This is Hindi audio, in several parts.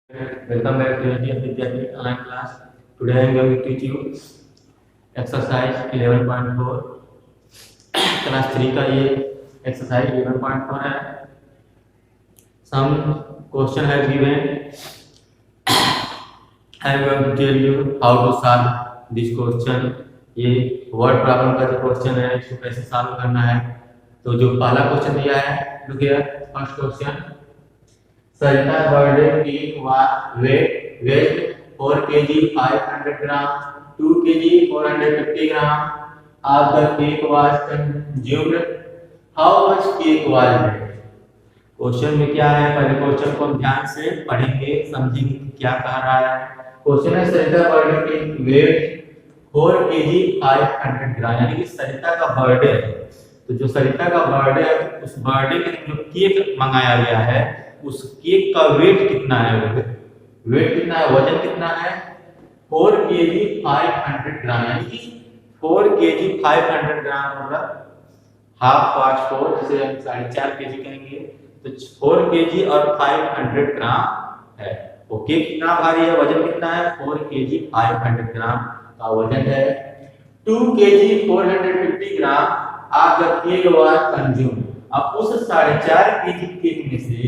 Welcome back to ATM Vidyapit online class. Today I am going to teach you exercise 11.4 class 3 का ये exercise 11.4 है. Some question have given. I am going to tell you how to solve this question. ये word problem का जो question है इसको कैसे solve करना है. तो जो पहला question दिया है, look here, first question. Sarita birthday cake weight 4 kg 500 gram 2 kg 450 gram of the cake was consumed. How much cake was made? Question में क्या है, पहले क्वेश्चन को हम ध्यान से पढ़ेंगे, समझेंगे क्या कह रहा है. क्वेश्चन है सरिता बर्थडे केक वेट 4 kg 500 ग्राम, यानी कि सरिता का बर्थडे है. तो जो सरिता का बर्थडे है उस बर्थडे के जो केक मंगाया गया है उस केक का वेट कितना है, वेट कितना है, वजन कितना है 4 kg 500 ग्राम, यानी कि 4 kg 500 ग्राम मतलब हाफ पार्ट 4 जिसे हम 4.5 kg कहेंगे. तो 4 kg और 500 ग्राम है. वो केक कितना भारी है, वजन कितना है 4 kg 500 ग्राम का वजन है. 2 kg 450 ग्राम आप जब केक वाज कंज्यूम. अब उस 4.5 kg केक में से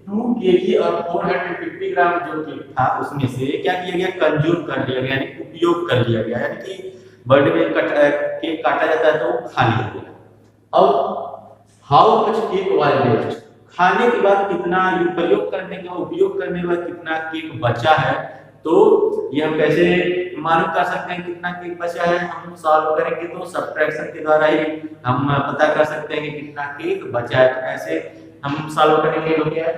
2 kg और 450 ग्राम जो केक था उसमें से क्या किया गया, कंज्यूम कर लिया गया, यानी उपयोग कर लिया गया, यानी कि बर्थडे में केक काटा जाता है तो वो खा लिया गया. अब how much cake was left, खाने के बाद कितना, प्रयोग करने का उपयोग करने के बाद कितना केक बचा है. तो ये हम कैसे मालूम कर सकते हैं कितना केक बचा है, हम सॉल्व करेंगे तो सब्ट्रैक्शन के द्वारा ही हम पता कर सकते हैं कि कितना केक बचा है. तो ऐसे हम सॉल्व करेंगे. लोग क्या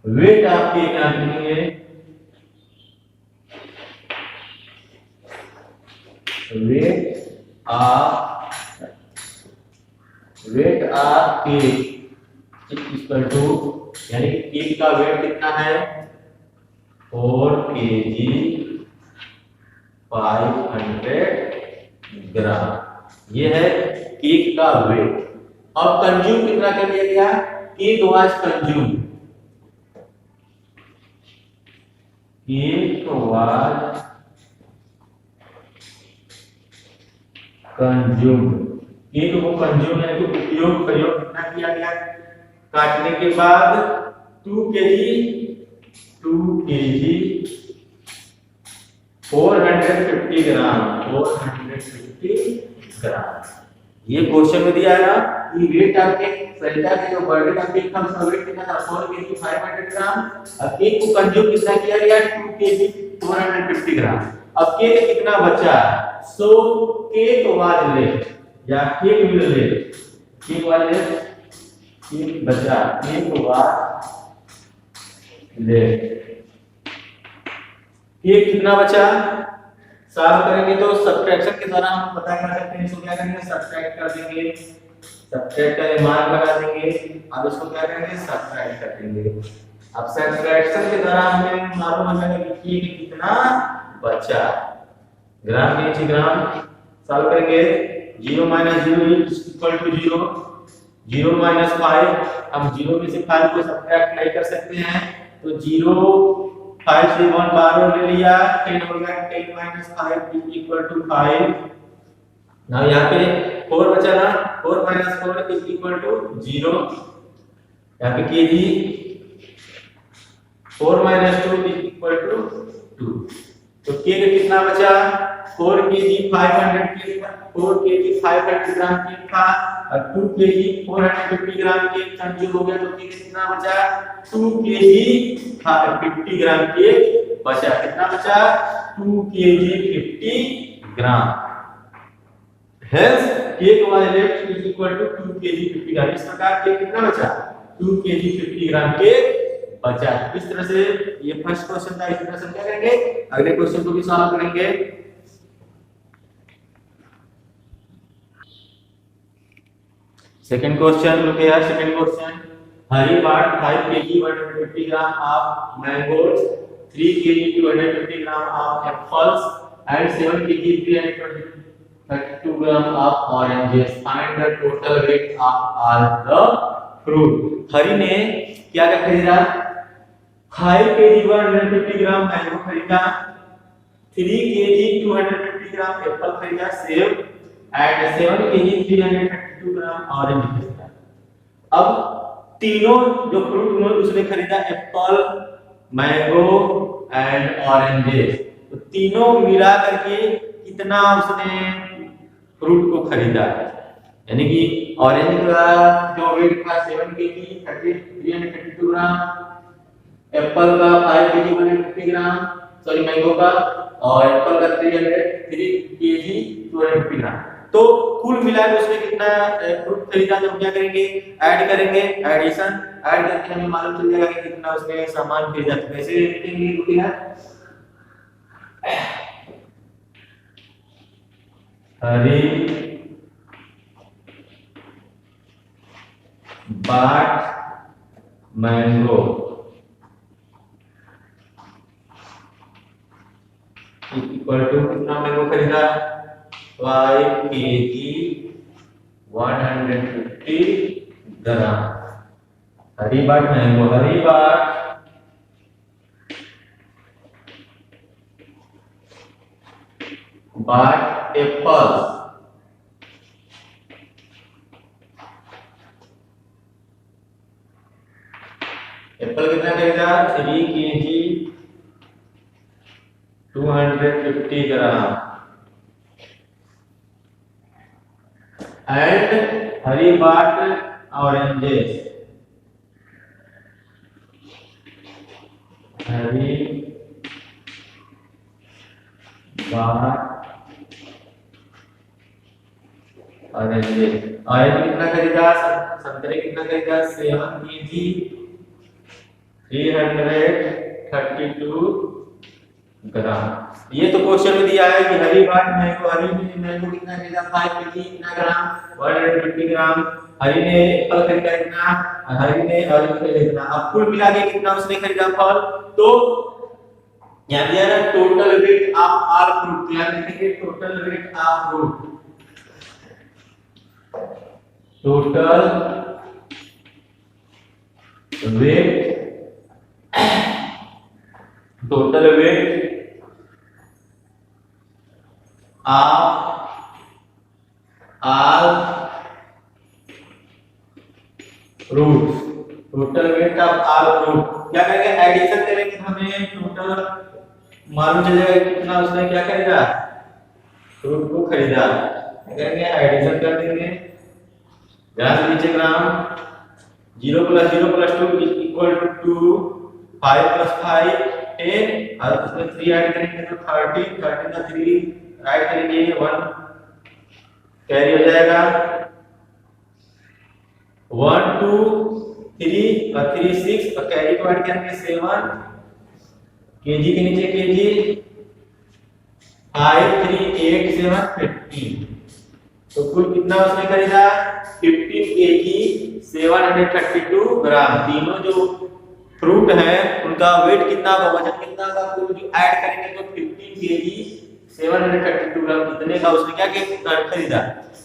वेट ऑफ केक लिखेंगे, weight of cake equal to, यानी केक का वेट कितना है 4 kg 500 ग्राम, ये है केक का वेट. अब कंज्यूम कितना कर लिया गया, cake was consume, cake was consume, cake को कंज्यूम है तो उपयोग प्रयोग कितना किया गया, काटने के बाद 2 kg 450 ग्राम 450 ग्राम. ये क्वेश्चन में दिया है ना कि वेट ऑफ केक, सरिता के जो बर्थडे का केक था उसका वेट कितना था 4 kg 500 ग्राम. अब केक को कंज्यूम कितना किया गया 2 kg 450 ग्राम. अब केक कितना बचा, सो केक वाज लेफ्ट या cake will left, cake was left, cake बचा, केक वाज लेफ्ट. केक कितना बचा, सॉल्व करेंगे तो सब्ट्रैक्शन के द्वारा हम पता कर सकते हैं. इसको क्या करेंगे, सब्ट्रैक्ट कर देंगे, सब्ट्रैक्ट का मान लगा देंगे और उसको क्या करेंगे, सब्ट्रैक्ट कर देंगे. अब सब्ट्रैक्शन के द्वारा हमें मालूम हो जाएगा कि केक कितना बचा, ग्राम के नीचे ग्राम. सॉल्व करेंगे 0 - 0 इक्वल टू 0, 0 - 5. हम 0 में से 5 को सब्ट्रैक्ट नहीं कर सकते हैं तो 0 5 से 1 12 ले लिया, 10 हो गया, 10 - 5 इक्वल टू 5. नाउ यहाँ पे 4 बचा ना, 4 - 4 इज इक्वल टू 0. यहाँ पे केजी 4 - 2 इज इक्वल टू 2. तो केक कितना बचा 4 kg 500 केक, 4 kg 500 ग्राम केक था और 2 kg 450 ग्राम केक कंज्यूम हो गया. तो केक कितना बचा 2 kg 50 ग्राम केक बचा. कितना बचा 2 kg 50 gram. Hence cake was left is equal to 2 kg 50 gram. इस प्रकार केक कितना बचा 2 kg 50 ग्राम केक बचा. इस तरह से ये फर्स्ट क्वेश्चन था. इस तरह से क्या करेंगे, अगले क्वेश्चन को भी सॉल्व करेंगे. Second question look here. Second question, Hari bought 5 kg 150 gram of mangoes, 3 kg 250 gram of apples and 7 kg 332 gram of oranges. Find the total weight of all the fruit. Hari ने क्या क्या खरीदा, 5 kg 150 ग्राम मैंगो खरीदा, 3 kg 250 ग्राम एप्पल खरीदा सेब, एंड 7 kg 332 ग्राम ऑरेंज खरीदा। अब तीनों जो फ्रूट उसने खरीदा, एप्पल, मैंगो एंड ऑरेंजेस, तो तीनों मिला करके कितना उसने फ्रूट को खरीदा, यानी कि ऑरेंज का जो वेट था 7 kg 332 ग्राम, एप्पल का 5 kg 150 ग्राम, सॉरी मैंगो का, और एप्पल का 3 kg 250 ग्राम। तो कुल मिलाकर उसने कितना फ्रूट खरीदा, तो हम क्या करेंगे, ऐड करेंगे, एडिशन ऐड करके हमें मालूम चल जाएगा कि कितना उसने सामान खरीदा। तो कैसे लिखेंगे, रुकिए, हरी बाट मैंगो इक्वल टू कितना मैंगो खरीदा, 5 kg 150 ग्राम। हरी बाट मैंगो, हरी बाट एप्पल, एप्पल कितना खरीदा, 3 kg 250 ग्राम, एंड हरी बाट ऑरेंजेस, हरी बाट ऑरेंजेस। ऑरेंज कितना खरीदा, संतरे कितना खरीदा, 7 kg 332 ग्राम। ये तो क्वेश्चन में दिया है कि हरी बाट मैंगो, हरी मैंगो कितना खरीदा, 5 kg कितना ग्राम 150 ग्राम, हरी ने फल खरीदा कितना, हरी ने ऑरेंज खरीदा कितना। अब कुल मिला के कितना उसने खरीदा फल, तो यहाँ दिया ना total weight of all fruit, यहाँ लिखेंगे total weight of fruit, total weight of all fruits, total weight of all fruit. क्या करेंगे, एडिशन करेंगे, हमें टोटल मालूम चल जाएगा कितना उसने क्या खरीदा, फ्रूट को खरीदा। करेंगे एडिशन कर देंगे, ध्यान से नीचे ग्राम, 0 + 0 + 2 इक्वल टू 5 + 5 10, और उसमें 3 ऐड करेंगे तो 30, 30 का 3 ऐड करेंगे 1 कैरी हो जाएगा, 1 2 3 और 3 6 और कैरी को ऐड करेंगे 7 kg के नीचे kg 5 3 8 7 15। तो कुल कितना उसने खरीदा, 15 kg 732 ग्राम। तीनों जो फ्रूट है उनका वेट कितना होगा, वजन कितना होगा, कुल जो ऐड करेंगे तो 15 kg 732 ग्राम। इतने का उसने क्या खरीदा,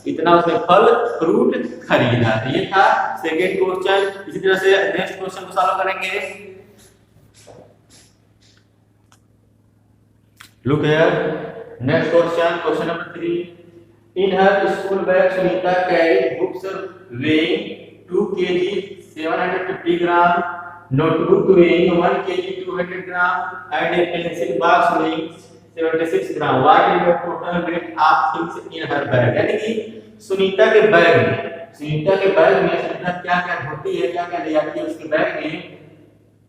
इतना उसने फल फ्रूट खरीदा। ये था सेकंड क्वेश्चन। इसी तरह से नेक्स्ट क्वेश्चन को सॉल्व करेंगे। Look here, next question, question number 3। In her school bag, Sunita carried books weighing 2 kg 750 gram, notebook weighing 1 kg 200 gram, and a pencil box weighing 76 gram. What is the total weight of things in her bag? यानी कि सुनीता के बैग में सुनीता क्या क्या ढोती है, क्या क्या ले जाती है उसके बैग में।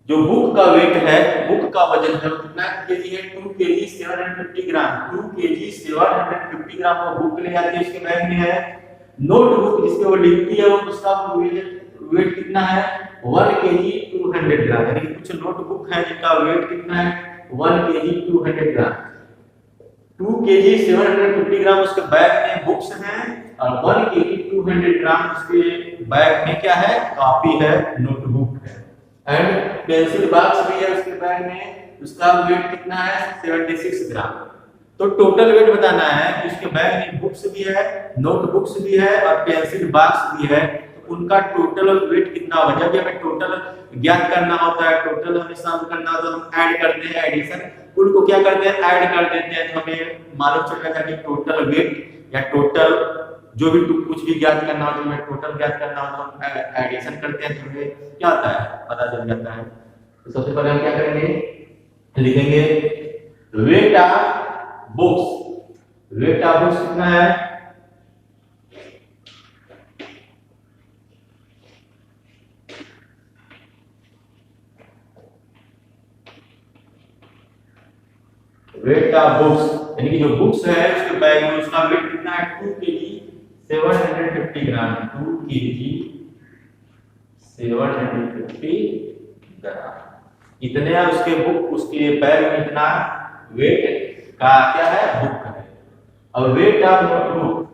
जो बुक का वेट है, बुक का वजन है, कितना केजी है, 2 kg 750 ग्राम। 2 kg 750 ग्राम वो बुक ले जाती है, उसके बैग में है। नोटबुक जिसपे वो लिखती है, वो उसका वेट कितना है, 1 kg 200 ग्राम। यानी कि कुछ नोटबुक है जिनका वेट कितना है, 1 kg 200 ग्राम। 2 kg 750 ग्राम उसके बैग में बुक्स हैं, और 1 kg 200 ग्राम उसके बैग में क्या है, कॉपी है, नोटबुक है। एंड पेंसिल बॉक्स भी है उसके बैग में, उसका वेट कितना है, 76 ग्राम। तो टोटल वेट बताना है कि उसके बैग में बुक्स भी है, नोटबुक्स भी है और पेंसिल बॉक्स भी है। तो उनका टोटल वेट कितना होगा। जब भी हमें टोटल ज्ञात करना होता है, टोटल हमें सम करना होता है, हम ऐड करते हैं, एडिशन उनको क्या करते हैं, ऐड कर देते हैं। तो हमें मालूम चल जाता है कि टोटल वेट या टोटल जो भी कुछ भी ज्ञात करना हो, तो हमें टोटल ज्ञात करना हो तो हम एडिशन करते हैं, तो हमें क्या होता है पता चल जाता है। तो सबसे पहले हम क्या करेंगे, लिखेंगे weight of books. Weight of books कितना है, वेट ऑफ बुक्स यानी कि जो बुक्स है उसके बैग में उसका वेट कितना है 2 kg 750 ग्राम। 2 kg 750 ग्राम इतने है उसके बुक, उसके बैग में इतना वेट का क्या है, बुक का है। और weight of notebook,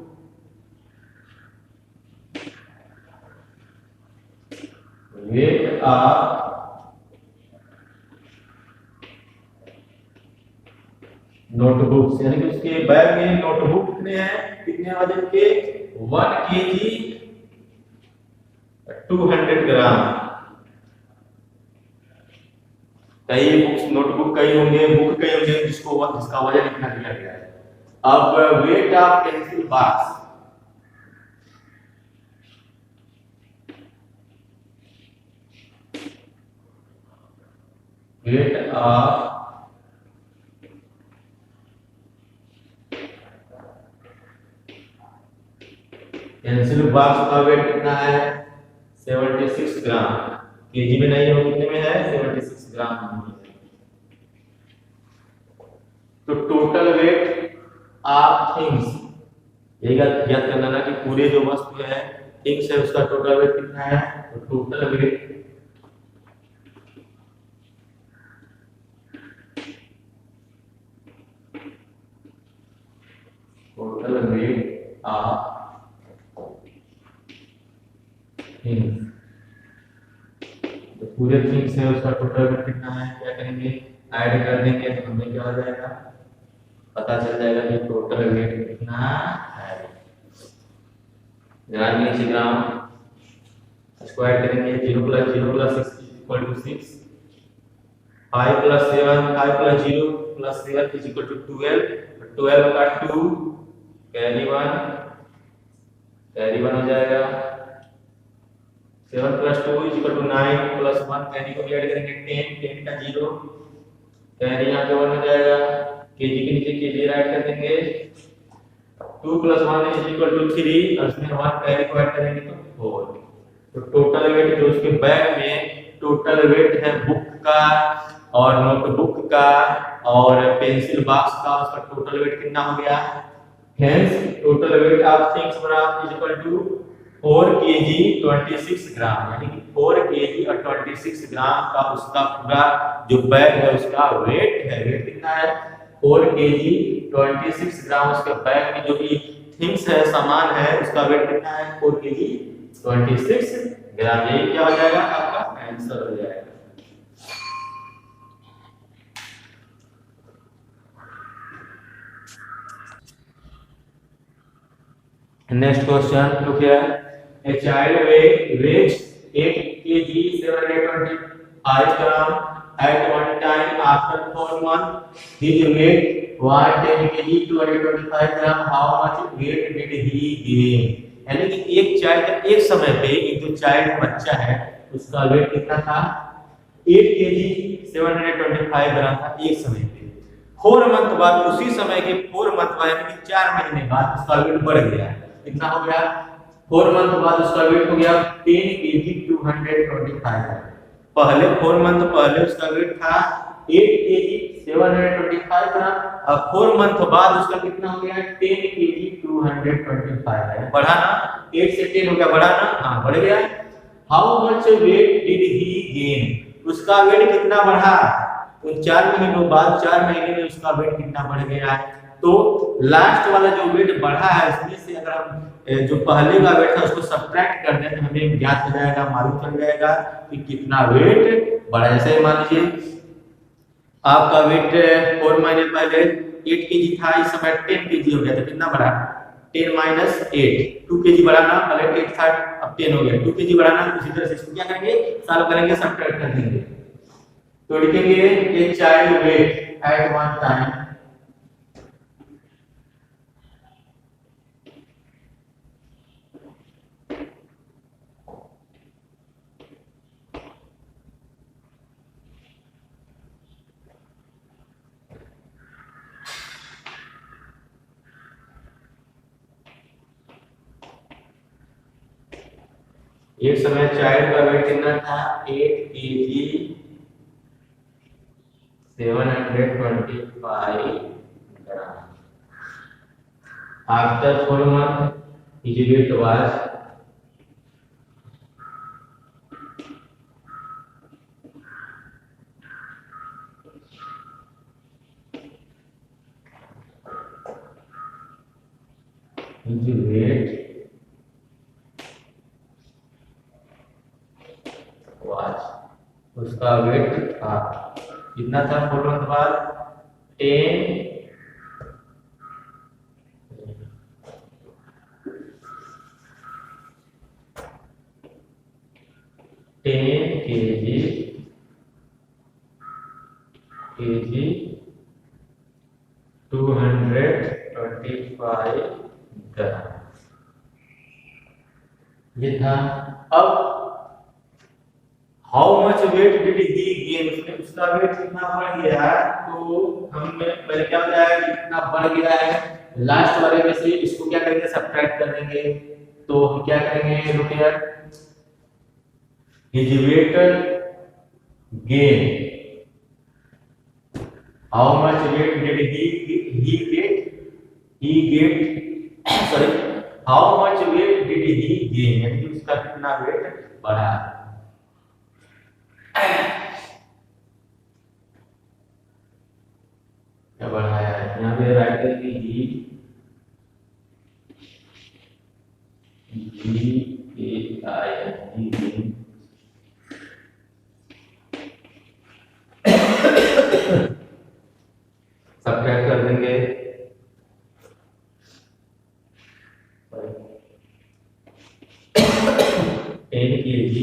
weight of notebooks यानी कि उसके बैग में नोटबुक कितने हैं, कितने वजन के 1 kg 200 ग्राम। कई बुक्स नोटबुक कई होंगे, बुक कई होंगे जिसका वजन इतना दिया गया है। अब weight of pencil box, weight of pencil box का वेट कितना है 76 ग्राम। केजी में नहीं हो, कितने में है 76 ग्राम। तो टोटल वेट ऑफ थिंग्स, यही याद करना ना कि पूरे जो वस्तु है थिंग्स है उसका टोटल वेट कितना है। तो टोटल वेट ऑफ थिंग्स, तो पूरे थिंग्स है उसका टोटल वेट कितना है, क्या करेंगे ऐड कर देंगे तो हमें क्या हो जाएगा, पता चल जाएगा कि टोटल वेट कितना है। ध्यान दीजिए ग्राम स्क्वायर करेंगे 0 + 0 + 6 = 6, 5 + 7 5 + 0 + 7 = 12, 12 का 2 कैरी 1 हो जाएगा। 7 + 2 = 9 + 1 कैरी को भी ऐड करेंगे 10, 10 का 0 कैरी यहाँ पे 1 हो जाएगा। केजी के नीचे केजी ऐड कर देंगे 2 + 1 = 3 और इसमें 1 कैरी को ऐड करेंगे तो 4। तो टोटल वेट जो उसके बैग में टोटल वेट है बुक का और नोटबुक का और पेंसिल बॉक्स का, उसका टोटल वेट कितना हो गया। Hence total weight of things = 4 kg 26 ग्राम, यानी कि 4 kg और 26 ग्राम का उसका पूरा जो बैग है उसका वेट है। वेट कितना है 4 kg 26 ग्राम। उसके बैग में जो भी थिंग्स है सामान है उसका वेट कितना है 4 kg 26 ग्राम। यही क्या हो जाएगा आपका आंसर हो जाएगा। Next question look here, a child weighs 8 kg 725 gram at one time. After 4 months his weight was 10 kg 225 gram. How much weight did he gain? यानी कि एक चाइल्ड एक समय पे एक जो चाइल्ड बच्चा है उसका वेट कितना था 8 kg 725 ग्राम था एक समय पे। 4 मंथ बाद उसी समय के 4 मंथ बाद यानी कि 4 महीने बाद उसका वेट बढ़ गया। कितना हो गया 4 मंथ बाद उसका वेट हो गया 10 kg 225। पहले 4 मंथ पहले उसका वेट था 8 kg 725 ग्राम, अब 4 मंथ बाद उसका कितना हो गया 10 kg 225 है। बढ़ा ना 8 से 10 हो गया, बढ़ा ना, हाँ बढ़ गया। How much weight did he gain, उसका वेट कितना बढ़ा तो 4 महीनों बाद 4 महीने में उसका वेट कितना बढ़ गया है। तो लास्ट वाला जो वेट बढ़ा है उसमें से अगर हम जो पहले का वेट था उसको सब्ट्रैक्ट कर दें तो हमें ज्ञात हो जाएगा, मालूम चल जाएगा कि कितना वेट बढ़ा। जैसे मान लीजिए आपका वेट 4 महीने पहले 8 kg था, इस समय 10 kg हो गया तो कितना बढ़ा 10 माइनस 8, 2 kg बढ़ाना, पहले 8 था अब 10 हो गया, 2 kg बढ़ाना। इसी तरह से इसको क्या करेंगे, सॉल्व करेंगे, सब्ट्रैक्ट कर देंगे। तो लिखेंगे a child weight at one time एक समय चाइल्ड का वेट कितना था 8 kg 725 ग्राम। After 4 months his weight was 8 उसका वेट था कितना था 4 month बाद 10 kg 225 ग्राम ये था। अब how much weight did he gain, उसका वेट कितना बढ़ गया, तो हमने पहले क्या बताया कि कितना बढ़ गया है, लास्ट वाले में से इसको क्या करेंगे सब्ट्रैक्ट कर देंगे। तो हम क्या करेंगे, look here, his weight gain, how much weight did he get sorry how much weight did he gain, यानी कि उसका कितना वेट बढ़ा। क्या बढ़ाया है, यहाँ पे राइट करेंगे सब्ट्रैक्ट कर देंगे 10 kg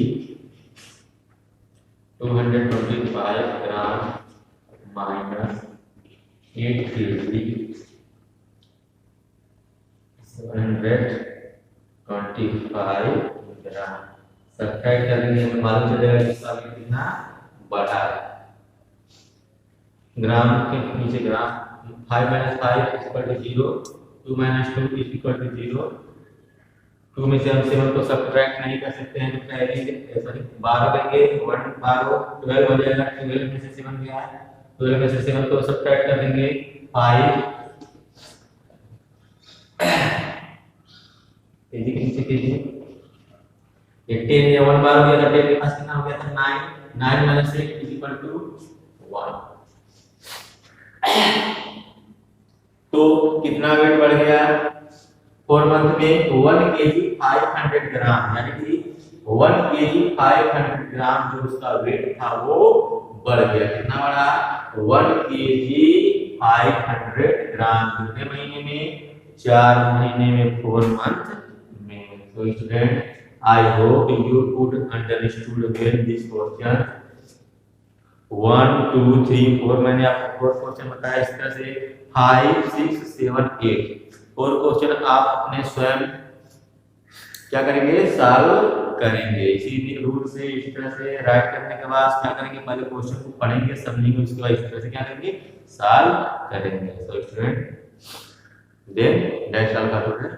225 ग्राम माइनस 8 kg 725 ग्राम सब्ट्रैक्ट करेंगे, हमें मालूम चलेगा कि इसका वेट कितना बढ़ा है। ग्राम के नीचे ग्राम 5 - 5 = 0, 2 - 2 = 0। 2 में से हम 7 को सब्ट्रैक्ट नहीं कर सकते हैं, तो पहले सॉरी 12 लेंगे, 1 12 12 हो जाएगा, 12 में से 7 गया, 12 में से 7 को सब्ट्रैक्ट कर देंगे 5 केजी के नीचे केजी, ये 10 या 1 बार हो गया था, 10 के पास कितना हो गया था 9, 9 - 6 = 1। तो कितना वेट बढ़ गया 4 मंथ में 1 kg 500 ग्राम, यानी कि 1 kg 500 ग्राम जो उसका वेट था वो बढ़ गया। कितना बढ़ा 1 kg 500 ग्राम, कितने महीने में 4 महीने में 4 मंथ में। तो student I hope you could understood well this question 1 2 3 4। मैंने आपको 4 क्वेश्चन बताया, इस तरह से 5 6 7 8 4 क्वेश्चन आप अपने स्वयं क्या करेंगे सॉल्व करेंगे। इसी रूल से इस तरह से राइट करने के बाद क्या करेंगे, पहले क्वेश्चन को पढ़ेंगे समझेंगे, उसके बाद इस तरह से क्या करेंगे सॉल्व करेंगे। So student then that's all for today.